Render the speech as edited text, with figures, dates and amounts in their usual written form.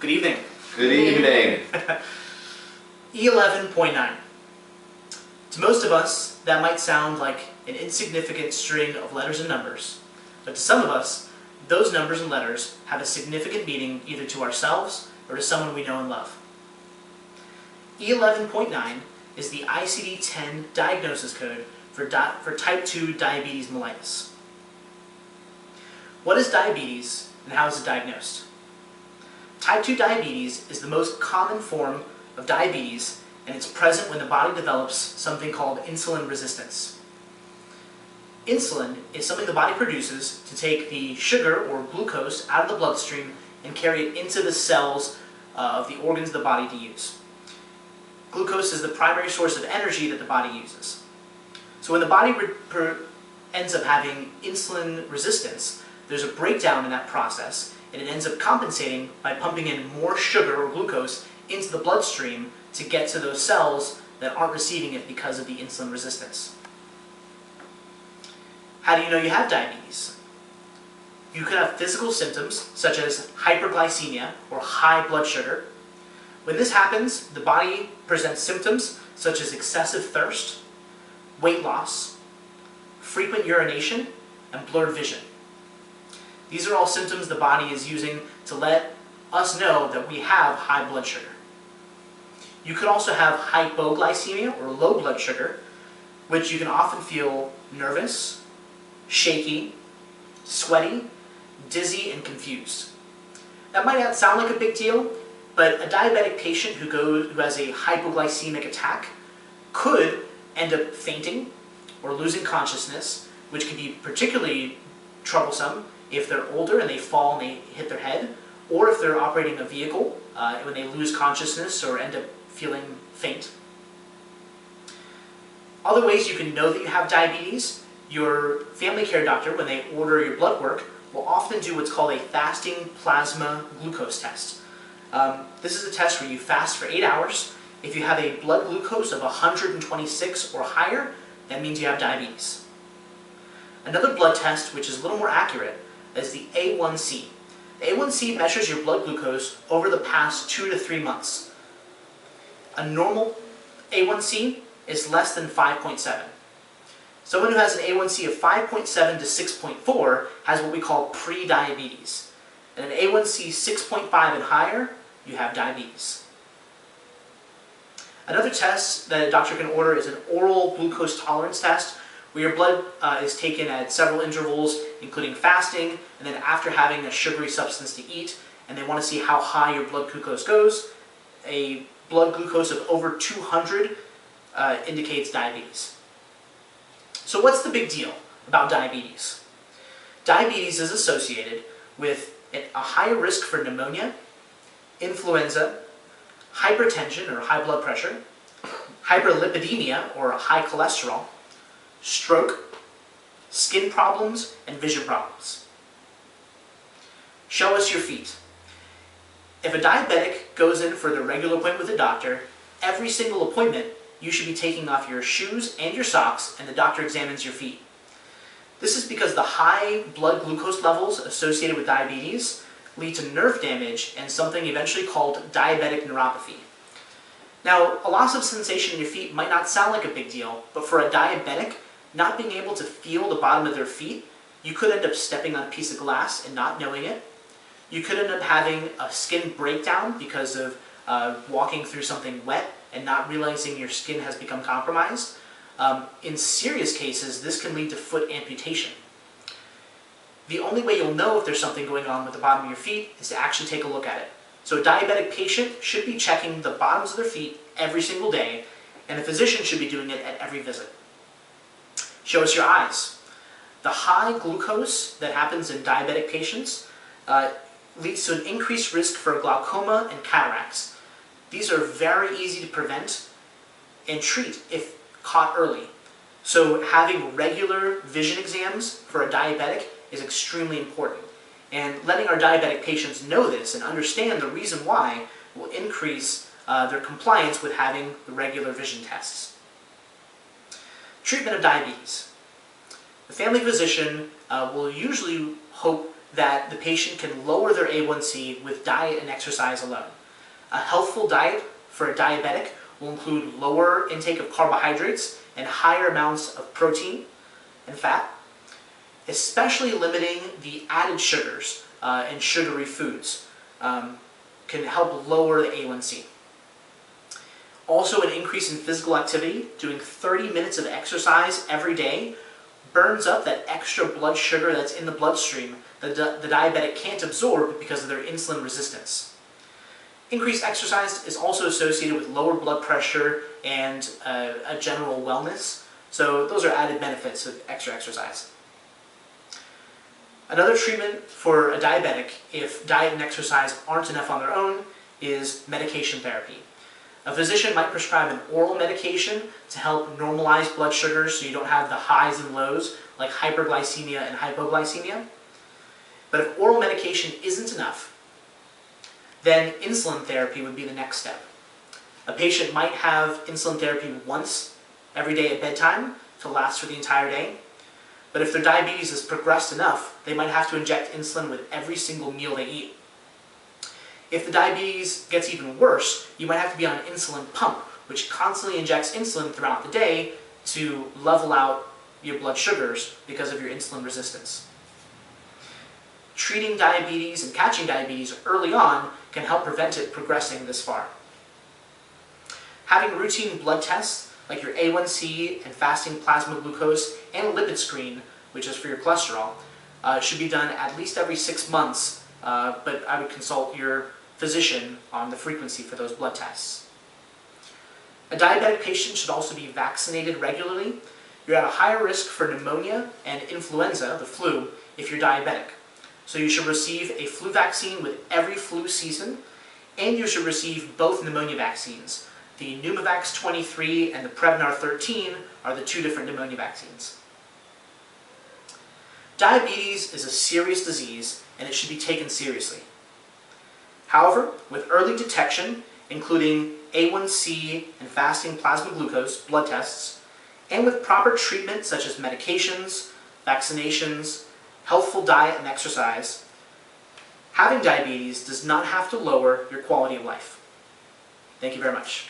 Good evening. Good evening. E11.9. To most of us, that might sound like an insignificant string of letters and numbers, but to some of us, those numbers and letters have a significant meaning either to ourselves or to someone we know and love. E11.9 is the ICD-10 diagnosis code for type 2 diabetes mellitus. What is diabetes and how is it diagnosed? Type 2 diabetes is the most common form of diabetes, and it's present when the body develops something called insulin resistance. Insulin is something the body produces to take the sugar or glucose out of the bloodstream and carry it into the cells of the organs of the body to use. Glucose is the primary source of energy that the body uses. So when the body ends up having insulin resistance, there's a breakdown in that process, and it ends up compensating by pumping in more sugar or glucose into the bloodstream to get to those cells that aren't receiving it because of the insulin resistance. How do you know you have diabetes? You could have physical symptoms such as hyperglycemia or high blood sugar. When this happens, the body presents symptoms such as excessive thirst, weight loss, frequent urination, and blurred vision. These are all symptoms the body is using to let us know that we have high blood sugar. You could also have hypoglycemia or low blood sugar, which you can often feel nervous, shaky, sweaty, dizzy, and confused. That might not sound like a big deal, but a diabetic patient who has a hypoglycemic attack could end up fainting or losing consciousness, which can be particularly troublesome if they're older and they fall and they hit their head, or if they're operating a vehicle when they lose consciousness or end up feeling faint. Other ways you can know that you have diabetes: your family care doctor, when they order your blood work, will often do what's called a fasting plasma glucose test. This is a test where you fast for 8 hours. If you have a blood glucose of 126 or higher, that means you have diabetes. Another blood test, which is a little more accurate, is the A1C. The A1C measures your blood glucose over the past 2 to 3 months. A normal A1C is less than 5.7. Someone who has an A1C of 5.7 to 6.4 has what we call pre-diabetes. And an A1C 6.5 and higher, you have diabetes. Another test that a doctor can order is an oral glucose tolerance test, where your blood is taken at several intervals, including fasting, and then after having a sugary substance to eat, and they want to see how high your blood glucose goes. A blood glucose of over 200 indicates diabetes. So what's the big deal about diabetes? Diabetes is associated with a higher risk for pneumonia, influenza, hypertension or high blood pressure, hyperlipidemia or high cholesterol, stroke, skin problems, and vision problems. Show us your feet. If a diabetic goes in for their regular appointment with a doctor, every single appointment you should be taking off your shoes and your socks, and the doctor examines your feet. This is because the high blood glucose levels associated with diabetes lead to nerve damage and something eventually called diabetic neuropathy. Now, a loss of sensation in your feet might not sound like a big deal, but for a diabetic, not being able to feel the bottom of their feet, you could end up stepping on a piece of glass and not knowing it. You could end up having a skin breakdown because of walking through something wet and not realizing your skin has become compromised. In serious cases, this can lead to foot amputation. The only way you'll know if there's something going on with the bottom of your feet is to actually take a look at it. So a diabetic patient should be checking the bottoms of their feet every single day, and a physician should be doing it at every visit. Show us your eyes. The high glucose that happens in diabetic patients leads to an increased risk for glaucoma and cataracts. These are very easy to prevent and treat if caught early. So having regular vision exams for a diabetic is extremely important. And letting our diabetic patients know this and understand the reason why will increase their compliance with having the regular vision tests. Treatment of diabetes. The family physician will usually hope that the patient can lower their A1C with diet and exercise alone. A healthful diet for a diabetic will include lower intake of carbohydrates and higher amounts of protein and fat, especially limiting the added sugars and sugary foods can help lower the A1C. Also, an increase in physical activity, doing 30 minutes of exercise every day, burns up that extra blood sugar that's in the bloodstream that the diabetic can't absorb because of their insulin resistance. Increased exercise is also associated with lower blood pressure and a general wellness, so those are added benefits of extra exercise. Another treatment for a diabetic, if diet and exercise aren't enough on their own, is medication therapy. A physician might prescribe an oral medication to help normalize blood sugars so you don't have the highs and lows like hyperglycemia and hypoglycemia. But if oral medication isn't enough, then insulin therapy would be the next step. A patient might have insulin therapy once every day at bedtime to last for the entire day. But if their diabetes has progressed enough, they might have to inject insulin with every single meal they eat. If the diabetes gets even worse, you might have to be on an insulin pump, which constantly injects insulin throughout the day to level out your blood sugars because of your insulin resistance. Treating diabetes and catching diabetes early on can help prevent it progressing this far. Having routine blood tests like your A1C and fasting plasma glucose and a lipid screen, which is for your cholesterol, should be done at least every 6 months, but I would consult your physician on the frequency for those blood tests. A diabetic patient should also be vaccinated regularly. You're at a higher risk for pneumonia and influenza, the flu, if you're diabetic. So you should receive a flu vaccine with every flu season, and you should receive both pneumonia vaccines. The Pneumovax 23 and the Prevnar 13 are the 2 different pneumonia vaccines. Diabetes is a serious disease, and it should be taken seriously. However, with early detection, including A1C and fasting plasma glucose blood tests, and with proper treatment such as medications, vaccinations, healthful diet and exercise, having diabetes does not have to lower your quality of life. Thank you very much.